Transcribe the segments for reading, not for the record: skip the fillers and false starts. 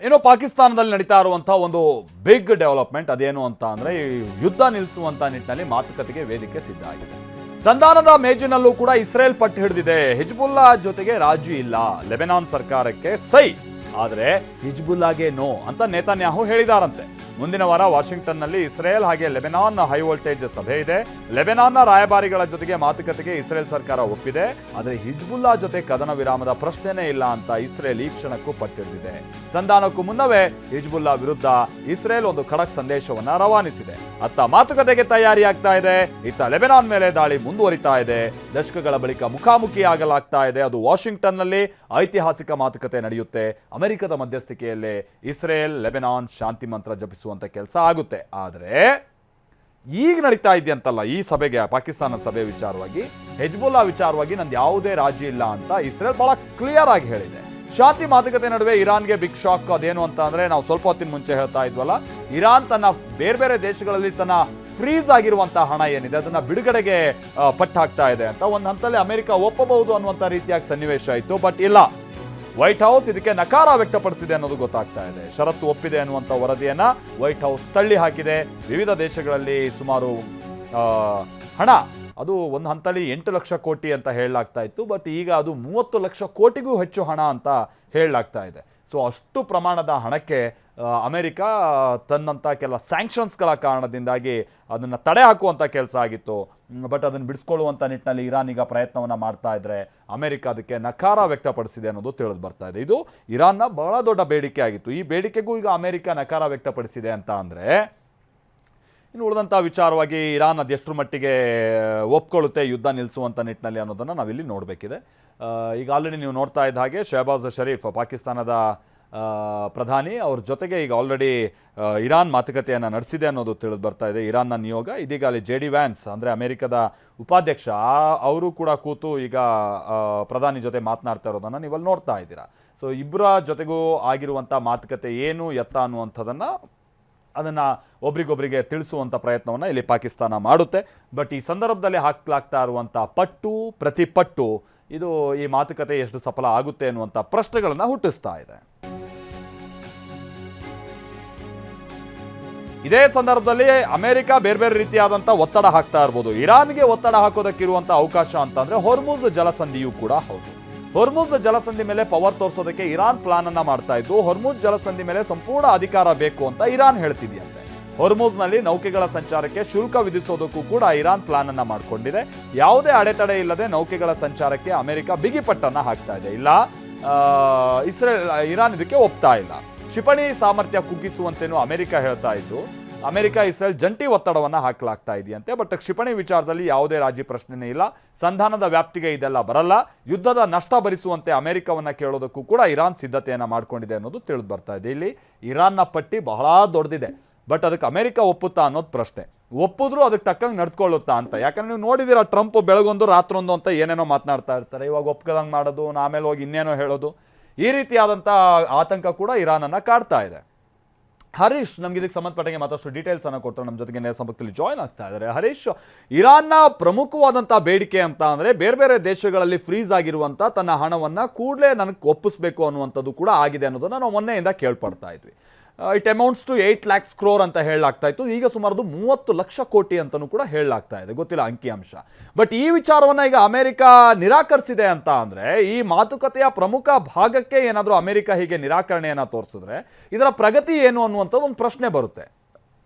ಏನೋ ಪಾಕಿಸ್ತಾನದಲ್ಲಿ ನಡೀತಾ ಇರುವಂತಹ ಒಂದು ಬಿಗ್ ಡೆವಲಪ್ಮೆಂಟ್ ಅದೇನು ಅಂತ ಅಂದ್ರೆ ಈ ಯುದ್ಧ ನಿಲ್ಲಿಸುವಂತ ನಿಟ್ಟಿನಲ್ಲಿ ಮಾತುಕತೆಗೆ ವೇದಿಕೆ ಸಿದ್ಧ ಆಗಿದೆ. ಸಂಧಾನದ ಮೇಜಿನಲ್ಲೂ ಕೂಡ ಇಸ್ರೇಲ್ ಪಟ್ಟು ಹಿಡಿದಿದೆ. ಹಿಜ್ಬುಲ್ಲಾ ಜೊತೆಗೆ ರಾಜಿ ಇಲ್ಲ, ಲೆಬನಾನ್ ಸರ್ಕಾರಕ್ಕೆ ಸೈ, ಆದರೆ ಹಿಜ್ಬುಲ್ಲಾಗೆ ನೋ ಅಂತ ನೇತಾನ್ಯಾಹು ಹೇಳಿದಾರಂತೆ. ಮುಂದಿನ ವಾರ ವಾಷಿಂಗ್ಟನ್ನಲ್ಲಿ ಇಸ್ರೇಲ್ ಹಾಗೆ ಲೆಬನಾನ್ ಹೈ ವೋಲ್ಟೇಜ್ ಸಭೆ ಇದೆ. ಲೆಬನಾನ್ನ ರಾಯಭಾರಿಗಳ ಜೊತೆಗೆ ಮಾತುಕತೆಗೆ ಇಸ್ರೇಲ್ ಸರ್ಕಾರ ಒಪ್ಪಿದೆ. ಆದರೆ ಹಿಜ್ಬುಲ್ಲಾ ಜೊತೆ ಕದನ ವಿರಾಮದ ಪ್ರಶ್ನೆನೇ ಇಲ್ಲ ಅಂತ ಇಸ್ರೇಲ್ ಈ ಕ್ಷಣಕ್ಕೂ ಪಟ್ಟಿಡಿದಿದೆ. ಸಂಧಾನಕ್ಕೂ ಮುನ್ನವೇ ಹಿಜ್ಬುಲ್ಲಾ ವಿರುದ್ಧ ಇಸ್ರೇಲ್ ಒಂದು ಖಡಕ್ ಸಂದೇಶವನ್ನ ರವಾನಿಸಿದೆ. ಅತ್ತ ಮಾತುಕತೆಗೆ ತಯಾರಿಯಾಗ್ತಾ ಇದೆ, ಇತ್ತ ಲೆಬನಾನ್ ಮೇಲೆ ದಾಳಿ ಮುಂದುವರಿತಾ ಇದೆ. ದಶಕಗಳ ಬಳಿಕ ಮುಖಾಮುಖಿ ಆಗಲಾಗ್ತಾ ಇದೆ. ಅದು ವಾಷಿಂಗ್ಟನ್ನಲ್ಲಿ ಐತಿಹಾಸಿಕ ಮಾತುಕತೆ ನಡೆಯುತ್ತೆ. ಅಮೆರಿಕದ ಮಧ್ಯಸ್ಥಿಕೆಯಲ್ಲೇ ಇಸ್ರೇಲ್ ಲೆಬನಾನ್ ಶಾಂತಿ ಮಂತ್ರ ಜಪಿಸುವಂತ ಕೆಲಸ ಆಗುತ್ತೆ. ಆದರೆ ಈಗ ನಡೀತಾ ಇದೆಯಂತಲ್ಲ ಈ ಸಭೆಗೆ, ಪಾಕಿಸ್ತಾನ ಸಭೆ ವಿಚಾರವಾಗಿ, ಹೆಜ್ಬುಲ್ಲಾ ವಿಚಾರವಾಗಿ ನಂದು ಯಾವುದೇ ರಾಜಿ ಇಲ್ಲ ಅಂತ ಇಸ್ರೇಲ್ ಬಹಳ ಕ್ಲಿಯರ್ ಆಗಿ ಹೇಳಿದೆ. ಶಾಂತಿ ಮಾತುಕತೆ ನಡುವೆ ಇರಾನ್ಗೆ ಬಿಗ್ ಶಾಕ್. ಅದೇನು ಅಂತ ಅಂದ್ರೆ, ನಾವು ಸ್ವಲ್ಪ ಹೊತ್ತಿನ ಮುಂಚೆ ಹೇಳ್ತಾ ಇದ್ವಲ್ಲ, ಇರಾನ್ ತನ್ನ ಬೇರೆ ಬೇರೆ ದೇಶಗಳಲ್ಲಿ ತನ್ನ ಫ್ರೀಸ್ ಆಗಿರುವಂತಹ ಹಣ ಏನಿದೆ ಅದನ್ನ ಬಿಡುಗಡೆಗೆ ಪಟ್ಟು ಹಾಕ್ತಾ ಇದೆ ಅಂತ ಒಂದು ಹಂತದಲ್ಲಿ ಅಮೆರಿಕ ಒಪ್ಪಬಹುದು ಅನ್ನುವಂಥ ರೀತಿಯಾಗಿ ಸನ್ನಿವೇಶ ಆಯಿತು. ಬಟ್ ಇಲ್ಲ, ವೈಟ್ ಹೌಸ್ ಇದಕ್ಕೆ ನಕಾರ ವ್ಯಕ್ತಪಡಿಸಿದೆ ಅನ್ನೋದು ಗೊತ್ತಾಗ್ತಾ ಇದೆ. ಷರತ್ತು ಒಪ್ಪಿದೆ ಅನ್ನುವಂಥ ವರದಿಯನ್ನ ವೈಟ್ ಹೌಸ್ ತಳ್ಳಿ ಹಾಕಿದೆ. ವಿವಿಧ ದೇಶಗಳಲ್ಲಿ ಸುಮಾರು ಹಣ, ಅದು ಒಂದು ಹಂತದಲ್ಲಿ 8 ಲಕ್ಷ ಕೋಟಿ ಅಂತ ಹೇಳಲಾಗ್ತಾ ಇತ್ತು. ಬಟ್ ಈಗ ಅದು 30 ಲಕ್ಷ ಕೋಟಿಗೂ ಹೆಚ್ಚು ಹಣ ಅಂತ ಹೇಳಲಾಗ್ತಾ ಇದೆ. ಸೊ ಅಷ್ಟು ಪ್ರಮಾಣದ ಹಣಕ್ಕೆ ಅಮೆರಿಕ ತನ್ನಂಥ ಕೆಲ ಸ್ಯಾಂಕ್ಷನ್ಸ್ಗಳ ಕಾರಣದಿಂದಾಗಿ ಅದನ್ನು ತಡೆ ಹಾಕುವಂಥ ಕೆಲಸ ಆಗಿತ್ತು. ಬಟ್ ಅದನ್ನು ಬಿಡಿಸ್ಕೊಳ್ಳುವಂಥ ನಿಟ್ಟಿನಲ್ಲಿ ಇರಾನ್ ಈಗ ಪ್ರಯತ್ನವನ್ನು ಮಾಡ್ತಾ ಇದ್ರೆ ಅಮೆರಿಕ ಅದಕ್ಕೆ ನಕಾರ ವ್ಯಕ್ತಪಡಿಸಿದೆ ಅನ್ನೋದು ತಿಳಿದು ಬರ್ತಾ ಇದೆ. ಇದು ಇರಾನ್ನ ಬಹಳ ದೊಡ್ಡ ಬೇಡಿಕೆ ಆಗಿತ್ತು. ಈ ಬೇಡಿಕೆಗೂ ಈಗ ಅಮೆರಿಕ ನಕಾರ ವ್ಯಕ್ತಪಡಿಸಿದೆ ಅಂತ ಅಂದರೆ, ಇನ್ನು ಉಳಿದಂಥ ವಿಚಾರವಾಗಿ ಇರಾನ್ ಅದೆಷ್ಟರ ಮಟ್ಟಿಗೆ ಒಪ್ಕೊಳ್ಳುತ್ತೆ ಯುದ್ಧ ನಿಲ್ಲಿಸುವಂಥ ನಿಟ್ಟಿನಲ್ಲಿ ಅನ್ನೋದನ್ನು ನಾವಿಲ್ಲಿ ನೋಡಬೇಕಿದೆ. ಈಗ ಆಲ್ರೆಡಿ ನೀವು ನೋಡ್ತಾ ಇದ್ದ ಹಾಗೆ ಶಹಬಾಜ್ ಶರೀಫ್, ಪಾಕಿಸ್ತಾನದ ಪ್ರಧಾನಿ, ಅವ್ರ ಜೊತೆಗೆ ಈಗ ಆಲ್ರೆಡಿ ಇರಾನ್ ಮಾತುಕತೆಯನ್ನು ನಡೆಸಿದೆ ಅನ್ನೋದು ತಿಳಿದು ಬರ್ತಾ ಇದೆ. ಇರಾನ್ನ ನಿಯೋಗ ಇದೀಗ ಅಲ್ಲಿ JD ವ್ಯಾನ್ಸ್ ಅಂದರೆ ಅಮೆರಿಕದ ಉಪಾಧ್ಯಕ್ಷ, ಅವರು ಕೂಡ ಕೂತು ಈಗ ಪ್ರಧಾನಿ ಜೊತೆ ಮಾತನಾಡ್ತಾ ಇರೋದನ್ನು ನೀವಲ್ಲಿ ನೋಡ್ತಾ ಇದ್ದೀರಾ. ಸೊ ಇಬ್ಬರ ಜೊತೆಗೂ ಆಗಿರುವಂಥ ಮಾತುಕತೆ ಏನು ಎತ್ತ ಅನ್ನುವಂಥದ್ದನ್ನು ಅದನ್ನು ಒಬ್ರಿಗೊಬ್ಬರಿಗೆ ತಿಳಿಸುವಂಥ ಪ್ರಯತ್ನವನ್ನು ಇಲ್ಲಿ ಪಾಕಿಸ್ತಾನ ಮಾಡುತ್ತೆ. ಬಟ್ ಈ ಸಂದರ್ಭದಲ್ಲಿ ಹಾಕಲಾಗ್ತಾ ಇರುವಂಥ ಪಟ್ಟು ಪ್ರತಿಪಟ್ಟು ಇದು ಈ ಮಾತುಕತೆ ಎಷ್ಟು ಸಫಲ ಆಗುತ್ತೆ ಅನ್ನುವಂಥ ಪ್ರಶ್ನೆಗಳನ್ನು ಹುಟ್ಟಿಸ್ತಾ ಇದೆ. ಇದೇ ಸಂದರ್ಭದಲ್ಲಿ ಅಮೆರಿಕ ಬೇರೆ ಬೇರೆ ರೀತಿಯಾದಂಥ ಒತ್ತಡ ಹಾಕ್ತಾ ಇರ್ಬೋದು. ಇರಾನ್ಗೆ ಒತ್ತಡ ಹಾಕೋದಕ್ಕಿರುವಂಥ ಅವಕಾಶ ಅಂತಂದರೆ ಹೊರ್ಮುಜ್ ಜಲಸಂಧಿಯೂ ಕೂಡ ಹೌದು. ಹೊರ್ಮುಜ್ ಜಲಸಂಧಿ ಮೇಲೆ ಪವರ್ ತೋರಿಸೋದಕ್ಕೆ ಇರಾನ್ ಪ್ಲಾನ್ ಅನ್ನ ಮಾಡ್ತಾ ಇದ್ದು, ಹೊರ್ಮುಜ್ ಜಲಸಂಧಿ ಮೇಲೆ ಸಂಪೂರ್ಣ ಅಧಿಕಾರ ಬೇಕು ಅಂತ ಇರಾನ್ ಹೇಳ್ತಿದೆಯಂತೆ. ಹೊರ್ಮುಜ್ನಲ್ಲಿ ನೌಕೆಗಳ ಸಂಚಾರಕ್ಕೆ ಶುಲ್ಕ ವಿಧಿಸೋದಕ್ಕೂ ಕೂಡ ಇರಾನ್ ಪ್ಲಾನ್ ಅನ್ನ ಮಾಡಿಕೊಂಡಿದೆ. ಯಾವುದೇ ಅಡೆತಡೆ ಇಲ್ಲದೆ ನೌಕೆಗಳ ಸಂಚಾರಕ್ಕೆ ಅಮೆರಿಕ ಬಿಗಿಪಟ್ಟನ್ನ ಹಾಕ್ತಾ ಇದೆ. ಇಲ್ಲ, ಇರಾನ್ ಇದಕ್ಕೆ ಒಪ್ತಾ ಇಲ್ಲ. ಕ್ಷಿಪಣಿ ಸಾಮರ್ಥ್ಯ ಕುಗ್ಗಿಸುವಂತೇನು ಅಮೆರಿಕ ಹೇಳ್ತಾ ಇದ್ದು, ಅಮೆರಿಕ ಇಸ್ರೇಲ್ ಜಂಟಿ ಒತ್ತಡವನ್ನು ಹಾಕಲಾಗ್ತಾ ಇದೆಯಂತೆ. ಬಟ್ ಕ್ಷಿಪಣಿ ವಿಚಾರದಲ್ಲಿ ಯಾವುದೇ ರಾಜಿ ಪ್ರಶ್ನೆನೇ ಇಲ್ಲ. ಸಂಧಾನದ ವ್ಯಾಪ್ತಿಗೆ ಇದೆಲ್ಲ ಬರಲ್ಲ. ಯುದ್ಧದ ನಷ್ಟ ಭರಿಸುವಂತೆ ಅಮೆರಿಕವನ್ನ ಕೇಳೋದಕ್ಕೂ ಕೂಡ ಇರಾನ್ ಸಿದ್ಧತೆಯನ್ನು ಮಾಡ್ಕೊಂಡಿದೆ ಅನ್ನೋದು ತಿಳಿದು ಬರ್ತಾ ಇದೆ. ಇಲ್ಲಿ ಇರಾನ್ನ ಪಟ್ಟಿ ಬಹಳ ದೊಡ್ಡದಿದೆ. ಬಟ್ ಅದಕ್ಕೆ ಅಮೆರಿಕ ಒಪ್ಪುತ್ತಾ ಅನ್ನೋದು ಪ್ರಶ್ನೆ. ಒಪ್ಪಿದ್ರು ಅದಕ್ಕೆ ತಕ್ಕಂಗೆ ನಡ್ಕೊಳ್ಳುತ್ತಾ ಅಂತ. ಯಾಕಂದ್ರೆ ನೀವು ನೋಡಿದ್ದೀರಾ, ಟ್ರಂಪ್ ಬೆಳಗೊಂದು ರಾತ್ರೊಂದು ಅಂತ ಏನೇನೋ ಮಾತನಾಡ್ತಾ ಇರ್ತಾರೆ. ಇವಾಗ ಒಪ್ಕದಂಗೆ ಮಾಡೋದು, ಆಮೇಲೆ ಹೋಗಿ ಇನ್ನೇನೋ ಹೇಳೋದು, ಈ ರೀತಿಯಾದಂಥ ಆತಂಕ ಕೂಡ ಇರಾನನ್ನು ಕಾಡ್ತಾ ಇದೆ. ಹರೀಶ್ ನಮ್ಗೆ ಇದಕ್ಕೆ ಸಂಬಂಧಪಟ್ಟಂಗೆ ಮತ್ತಷ್ಟು ಡೀಟೇಲ್ಸ್ ಅನ್ನು ಕೊಟ್ಟು ನಮ್ಮ ಜೊತೆಗೆ ನೇರ ಸಂಪರ್ಕದಲ್ಲಿ ಜಾಯ್ನ್ ಆಗ್ತಾ ಇದ್ದಾರೆ. ಹರೀಶ್, ಇರಾನ್ನ ಪ್ರಮುಖವಾದಂಥ ಬೇಡಿಕೆ ಅಂತ ಅಂದರೆ ಬೇರೆ ಬೇರೆ ದೇಶಗಳಲ್ಲಿ ಫ್ರೀಸ್ ಆಗಿರುವಂಥ ತನ್ನ ಹಣವನ್ನು ಕೂಡಲೇ ನನಗೆ ಒಪ್ಪಿಸಬೇಕು ಅನ್ನುವಂಥದ್ದು ಕೂಡ ಆಗಿದೆ ಅನ್ನೋದನ್ನು ನಾವು ಮೊನ್ನೆಯಿಂದ ಕೇಳ್ಪಡ್ತಾ ಇದ್ವಿ. It amounts to 8 lakhs crore ಅಂತ ಹೇಳಲಾಗ್ತಾ ಇತ್ತು. ಈಗ ಸುಮಾರು 30 ಲಕ್ಷ ಕೋಟಿ ಅಂತಲೂ ಕೂಡ ಹೇಳಲಾಗ್ತಾ ಇದೆ, ಗೊತ್ತಿಲ್ಲ ಅಂಕಿಅಂಶ. ಬಟ್ ಈ ವಿಚಾರವನ್ನು ಈಗ ಅಮೆರಿಕ ನಿರಾಕರಿಸಿದೆ ಅಂತ ಅಂದರೆ, ಈ ಮಾತುಕತೆಯ ಪ್ರಮುಖ ಭಾಗಕ್ಕೆ ಏನಾದರೂ ಅಮೆರಿಕ ಹೀಗೆ ನಿರಾಕರಣೆಯನ್ನು ತೋರಿಸಿದ್ರೆ ಇದರ ಪ್ರಗತಿ ಏನು ಅನ್ನುವಂಥದ್ದು ಒಂದು ಪ್ರಶ್ನೆ ಬರುತ್ತೆ.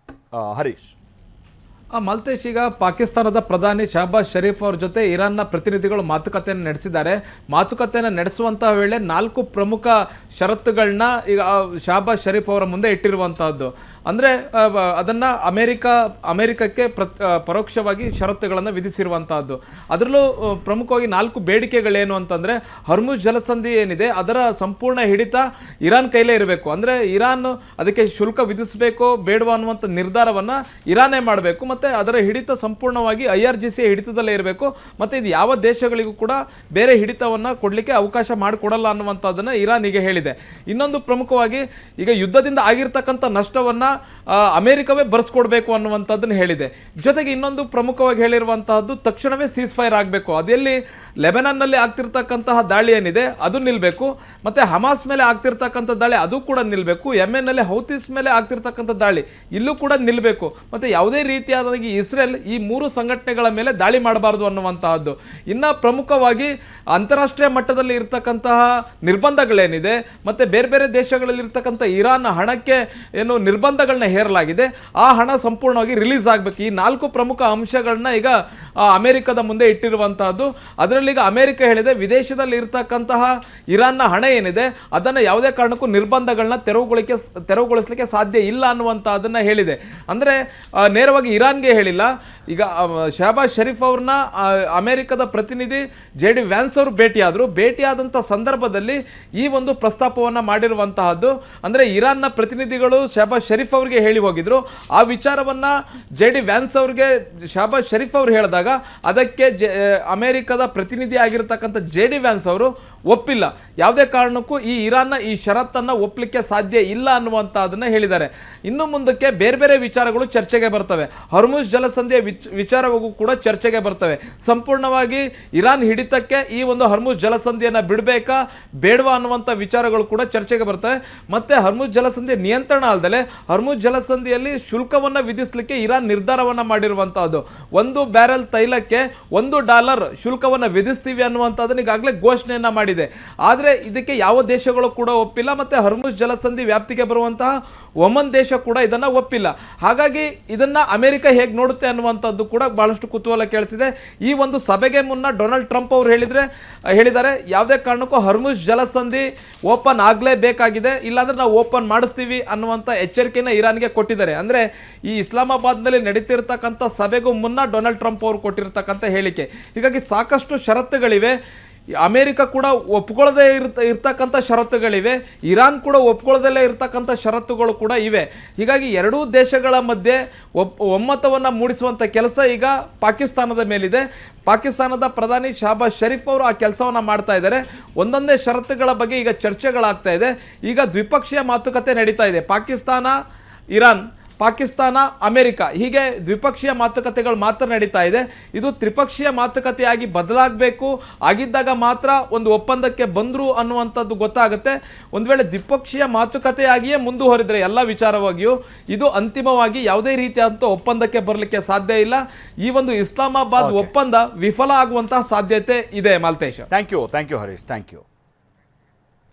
ಹರೀಶ್, ಮಲ್ತೇಶ್, ಈಗ ಪಾಕಿಸ್ತಾನದ ಪ್ರಧಾನಿ ಶಹಬಾಜ್ ಶರೀಫ್ ಅವ್ರ ಜೊತೆ ಇರಾನ್ನ ಪ್ರತಿನಿಧಿಗಳು ಮಾತುಕತೆಯನ್ನು ನಡೆಸಿದ್ದಾರೆ. ಮಾತುಕತೆಯನ್ನು ನಡೆಸುವಂತಹ ವೇಳೆ 4 ಪ್ರಮುಖ ಷರತ್ತುಗಳನ್ನ ಈಗ ಶಹಬಾಜ್ ಶರೀಫ್ ಅವರ ಮುಂದೆ ಇಟ್ಟಿರುವಂತಹದ್ದು. ಅಂದರೆ ಅದನ್ನು ಅಮೆರಿಕಕ್ಕೆ ಪರೋಕ್ಷವಾಗಿ ಷರತ್ತುಗಳನ್ನು ವಿಧಿಸಿರುವಂತಹದ್ದು. ಅದರಲ್ಲೂ ಪ್ರಮುಖವಾಗಿ 4 ಬೇಡಿಕೆಗಳೇನು ಅಂತಂದರೆ, ಹೊರ್ಮುಜ್ ಜಲಸಂಧಿ ಏನಿದೆ ಅದರ ಸಂಪೂರ್ಣ ಹಿಡಿತ ಇರಾನ್ ಕೈಲೇ ಇರಬೇಕು. ಅಂದರೆ ಇರಾನ್ ಅದಕ್ಕೆ ಶುಲ್ಕ ವಿಧಿಸಬೇಕೋ ಬೇಡವಾ ಅನ್ನುವಂಥ ನಿರ್ಧಾರವನ್ನು ಇರಾನೇ ಮಾಡಬೇಕು. ಮತ್ತು ಅದರ ಹಿಡಿತ ಸಂಪೂರ್ಣವಾಗಿ IRGC ಹಿಡಿತದಲ್ಲೇ ಇರಬೇಕು. ಮತ್ತು ಇದು ಯಾವ ದೇಶಗಳಿಗೂ ಕೂಡ ಬೇರೆ ಹಿಡಿತವನ್ನು ಕೊಡಲಿಕ್ಕೆ ಅವಕಾಶ ಮಾಡಿಕೊಡಲ್ಲ ಅನ್ನುವಂಥದ್ದನ್ನು ಇರಾನ್ ಈಗ ಹೇಳಿದೆ. ಇನ್ನೊಂದು ಪ್ರಮುಖವಾಗಿ, ಈಗ ಯುದ್ಧದಿಂದ ಆಗಿರ್ತಕ್ಕಂಥ ನಷ್ಟವನ್ನು ಅಮೆರಿಕವೇ ಬರ್ಸ್ಕೊಡ್ಬೇಕು ಅನ್ನುವಂಥದ್ದನ್ನು ಹೇಳಿದೆ. ಜೊತೆಗೆ ಇನ್ನೊಂದು ಪ್ರಮುಖವಾಗಿ ಹೇಳಿರುವಂತಹದ್ದು ತಕ್ಷಣವೇ ಸೀಸ್ ಫೈರ್ ಆಗಬೇಕು. ಅದೆಲ್ಲಿ ಲೆಬನಾನ್ನಲ್ಲಿ ಆಗ್ತಿರ್ತಕ್ಕಂತಹ ದಾಳಿ ಏನಿದೆ ಅದು ನಿಲ್ಲಬೇಕು, ಮತ್ತೆ ಹಮಾಸ್ ಮೇಲೆ ಆಗ್ತಿರ್ತಕ್ಕಂಥ ದಾಳಿ ಅದು ಕೂಡ ನಿಲ್ಲಬೇಕು, ಯೆಮೆನ್ ನಲ್ಲಿ ಹೌತಿಸ್ ಮೇಲೆ ಆಗ್ತಿರ್ತಕ್ಕಂಥ ದಾಳಿ ಇಲ್ಲೂ ಕೂಡ ನಿಲ್ಲಬೇಕು, ಮತ್ತೆ ಯಾವುದೇ ರೀತಿಯಾದ ಇಸ್ರೇಲ್ ಈ ಮೂರು ಸಂಘಟನೆಗಳ ಮೇಲೆ ದಾಳಿ ಮಾಡಬಾರದು ಅನ್ನುವಂತಹದ್ದು. ಇನ್ನು ಪ್ರಮುಖವಾಗಿ ಅಂತಾರಾಷ್ಟ್ರೀಯ ಮಟ್ಟದಲ್ಲಿ ಇರ್ತಕ್ಕಂತಹ ನಿರ್ಬಂಧಗಳೇನಿದೆ, ಮತ್ತೆ ಬೇರೆ ಬೇರೆ ದೇಶಗಳಲ್ಲಿ ಇರ್ತಕ್ಕಂಥ ಇರಾನ್ ಹಣಕ್ಕೆ ಏನು ನಿರ್ಬಂಧಗಳನ್ನ ಹೇರಲಾಗಿದೆ, ಆ ಹಣ ಸಂಪೂರ್ಣವಾಗಿ ರಿಲೀಸ್ ಆಗಬೇಕು. ಈ 4 ಪ್ರಮುಖ ಅಂಶಗಳನ್ನ ಈಗ ಅಮೆರಿಕದ ಮುಂದೆ ಇಟ್ಟಿರುವಂತಹದ್ದು. ಅದರಲ್ಲಿ ಈಗ ಅಮೆರಿಕ ಹೇಳಿದೆ, ವಿದೇಶದಲ್ಲಿ ಇರ್ತಕ್ಕಂತಹ ಇರಾನ್ನ ಹಣ ಏನಿದೆ ಅದನ್ನು ಯಾವುದೇ ಕಾರಣಕ್ಕೂ ನಿರ್ಬಂಧಗಳನ್ನ ತೆರವುಗೊಳಿಸಲಿಕ್ಕೆ ಸಾಧ್ಯ ಇಲ್ಲ ಅನ್ನುವಂಥದ್ದನ್ನ ಹೇಳಿದೆ. ಅಂದರೆ ನೇರವಾಗಿ ಇರಾನ್ಗೆ ಹೇಳಿಲ್ಲ. ಈಗ ಶಹಬಾಜ್ ಶರೀಫ್ ಅವ್ರನ್ನ ಅಮೆರಿಕದ ಪ್ರತಿನಿಧಿ JD ವ್ಯಾನ್ಸ್ ಅವರು ಭೇಟಿಯಾದಂಥ ಸಂದರ್ಭದಲ್ಲಿ ಈ ಒಂದು ಪ್ರಸ್ತಾಪವನ್ನು ಮಾಡಿರುವಂತಹದ್ದು. ಅಂದರೆ ಇರಾನ್ನ ಪ್ರತಿನಿಧಿಗಳು ಶಹಬಾಜ್ ಶರೀಫ್ ಅವರಿಗೆ ಹೇಳಿ ಹೋಗಿದ್ರು. ಆ ವಿಚಾರವನ್ನು JD ವ್ಯಾನ್ಸ್ ಅವ್ರಿಗೆ ಶಹಬಾಜ್ ಶರೀಫ್ ಅವರು ಹೇಳಿದಾಗ ಅದಕ್ಕೆ ಅಮೆರಿಕದ ಪ್ರತಿನಿಧಿ ಆಗಿರ್ತಕ್ಕಂಥ JD ವ್ಯಾನ್ಸ್ ಅವರು ಒಪ್ಪಿಲ್ಲ, ಯಾವುದೇ ಕಾರಣಕ್ಕೂ ಈ ಇರಾನ್ನ ಈ ಷರತ್ತನ್ನು ಒಪ್ಪಲಿಕ್ಕೆ ಸಾಧ್ಯ ಇಲ್ಲ ಅನ್ನುವಂಥದ್ದನ್ನು ಹೇಳಿದ್ದಾರೆ. ಇನ್ನು ಮುಂದಕ್ಕೆ ಬೇರೆ ಬೇರೆ ವಿಚಾರಗಳು ಚರ್ಚೆಗೆ ಬರ್ತವೆ. ಹರ್ಮುಜ್ ಜಲಸಂಧಿಯ ವಿಚಾರವೂ ಕೂಡ ಚರ್ಚೆಗೆ ಬರ್ತವೆ. ಸಂಪೂರ್ಣವಾಗಿ ಇರಾನ್ ಹಿಡಿತಕ್ಕೆ ಈ ಒಂದು ಹರ್ಮುಜ್ ಜಲಸಂಧಿಯನ್ನು ಬಿಡಬೇಕಾ ಬೇಡವಾ ಅನ್ನುವಂಥ ವಿಚಾರಗಳು ಕೂಡ ಚರ್ಚೆಗೆ ಬರ್ತವೆ. ಮತ್ತೆ ಹರ್ಮುಜ್ ಜಲಸಂಧಿಯ ನಿಯಂತ್ರಣ ಅಲ್ಲದೆ ಹರ್ಮುಜ್ ಜಲಸಂಧಿಯಲ್ಲಿ ಶುಲ್ಕವನ್ನು ವಿಧಿಸಲಿಕ್ಕೆ ಇರಾನ್ ನಿರ್ಧಾರವನ್ನು ಮಾಡಿರುವಂತಹದ್ದು. 1 ಬ್ಯಾರೆಲ್ ತೈಲಕ್ಕೆ $1 ಶುಲ್ಕವನ್ನು ವಿಧಿಸ್ತೀವಿ ಅನ್ನುವಂಥದ್ದನ್ನು ಈಗಾಗಲೇ ಘೋಷಣೆಯನ್ನ ಮಾಡಿದೆ. ಆದರೆ ಇದಕ್ಕೆ ಯಾವ ದೇಶಗಳು ಕೂಡ ಒಪ್ಪಿಲ್ಲ. ಮತ್ತೆ ಹರ್ಮುಜ್ ಜಲಸಂಧಿ ವ್ಯಾಪ್ತಿಗೆ ಬರುವಂತಹ ಒಮನ್ ದೇಶ ಕೂಡ ಇದನ್ನ ಒಪ್ಪಿಲ್ಲ. ಹಾಗಾಗಿ ಇದನ್ನ ಅಮೆರಿಕ ಹೇಗೆ ನೋಡುತ್ತೆ ಅನ್ನುವಂಥದ್ದು ಕೂಡ ಬಹಳಷ್ಟು ಕುತೂಹಲ ಕೇಳಿಸಿದೆ. ಈ ಒಂದು ಸಭೆಗೆ ಮುನ್ನ ಡೊನಾಲ್ಡ್ ಟ್ರಂಪ್ ಅವರು ಹೇಳಿದ್ದಾರೆ ಯಾವುದೇ ಕಾರಣಕ್ಕೂ ಹರ್ಮುಜ್ ಜಲಸಂಧಿ ಓಪನ್ ಆಗಲೇಬೇಕಾಗಿದೆ, ಇಲ್ಲಾಂದ್ರೆ ನಾವು ಓಪನ್ ಮಾಡಿಸ್ತೀವಿ ಅನ್ನುವಂಥ ಎಚ್ಚರಿಕೆಯನ್ನು ಇರಾನ್ಗೆ ಕೊಟ್ಟಿದ್ದಾರೆ. ಅಂದರೆ ಈ ಇಸ್ಲಾಮಾಬಾದ್ನಲ್ಲಿ ನಡೀತಿರ್ತಕ್ಕಂಥ ಸಭೆಗೂ ಮುನ್ನ ಡೊನಾಲ್ಡ್ ಟ್ರಂಪ್ ಅವರು ಕೊಟ್ಟಿರ್ತಕ್ಕಂಥ ಹೇಳಿಕೆ. ಹೀಗಾಗಿ ಸಾಕಷ್ಟು ಷರತ್ತುಗಳಿವೆ. ಅಮೆರಿಕ ಕೂಡ ಒಪ್ಕೊಳ್ಳದೆ ಇರ್ತಕ್ಕಂಥ ಷರತ್ತುಗಳಿವೆ, ಇರಾನ್ ಕೂಡ ಒಪ್ಕೊಳ್ಳದಲ್ಲೇ ಇರ್ತಕ್ಕಂಥ ಷರತ್ತುಗಳು ಕೂಡ ಇವೆ. ಹೀಗಾಗಿ ಎರಡೂ ದೇಶಗಳ ಮಧ್ಯೆ ಒಮ್ಮತವನ್ನು ಮೂಡಿಸುವಂಥ ಕೆಲಸ ಈಗ ಪಾಕಿಸ್ತಾನದ ಮೇಲಿದೆ. ಪಾಕಿಸ್ತಾನದ ಪ್ರಧಾನಿ ಶಹಬಾಜ್ ಶರೀಫ್ ಅವರು ಆ ಕೆಲಸವನ್ನು ಮಾಡ್ತಾ ಇದ್ದಾರೆ. ಒಂದೊಂದೇ ಷರತ್ತುಗಳ ಬಗ್ಗೆ ಈಗ ಚರ್ಚೆಗಳಾಗ್ತಾ ಇದೆ. ಈಗ ದ್ವಿಪಕ್ಷೀಯ ಮಾತುಕತೆ ನಡೀತಾ ಇದೆ. ಪಾಕಿಸ್ತಾನ ಇರಾನ್, ಪಾಕಿಸ್ತಾನ ಅಮೆರಿಕ, ಹೀಗೆ ದ್ವಿಪಕ್ಷೀಯ ಮಾತುಕತೆಗಳು ಮಾತ್ರ ನಡೀತಾ ಇದೆ. ಇದು ತ್ರಿಪಕ್ಷೀಯ ಮಾತುಕತೆಯಾಗಿ ಬದಲಾಗಬೇಕು, ಆಗಿದ್ದಾಗ ಮಾತ್ರ ಒಂದು ಒಪ್ಪಂದಕ್ಕೆ ಬಂದರು ಅನ್ನುವಂಥದ್ದು ಗೊತ್ತಾಗುತ್ತೆ. ಒಂದು ವೇಳೆ ದ್ವಿಪಕ್ಷೀಯ ಮಾತುಕತೆಯಾಗಿಯೇ ಮುಂದುವರಿದರೆ ಎಲ್ಲ ವಿಚಾರವಾಗಿಯೂ ಇದು ಅಂತಿಮವಾಗಿ ಯಾವುದೇ ರೀತಿಯಾದಂಥ ಒಪ್ಪಂದಕ್ಕೆ ಬರಲಿಕ್ಕೆ ಸಾಧ್ಯ ಇಲ್ಲ. ಈ ಒಂದು ಇಸ್ಲಾಮಾಬಾದ್ ಒಪ್ಪಂದ ವಿಫಲ ಆಗುವಂತಹ ಸಾಧ್ಯತೆ ಇದೆ. Malatesh, thank you Harish, thank you.